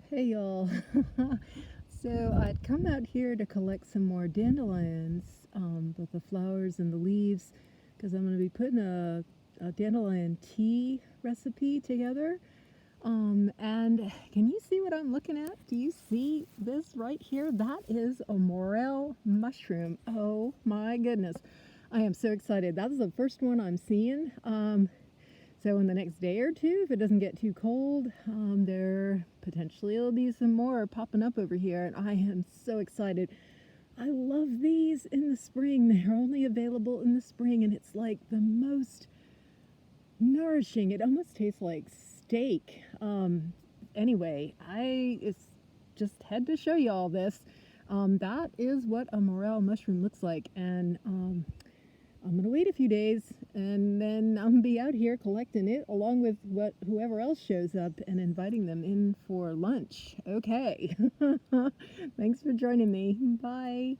Hey y'all. So I'd come out here to collect some more dandelions, both the flowers and the leaves, because I'm going to be putting a dandelion tea recipe together. And can you see what I'm looking at? Do you see this right here? That is a morel mushroom. Oh my goodness. I am so excited. That's the first one I'm seeing. So in the next day or two, if it doesn't get too cold, there potentially will be some more popping up over here, and I am so excited. I love these in the spring. They're only available in the spring, and it's like the most nourishing. It almost tastes like steak. Anyway, it's just had to show you all this. That is what a morel mushroom looks like, and I'm gonna wait a few days and then I'm gonna be out here collecting it along with whoever else shows up and inviting them in for lunch. Okay. Thanks for joining me. Bye.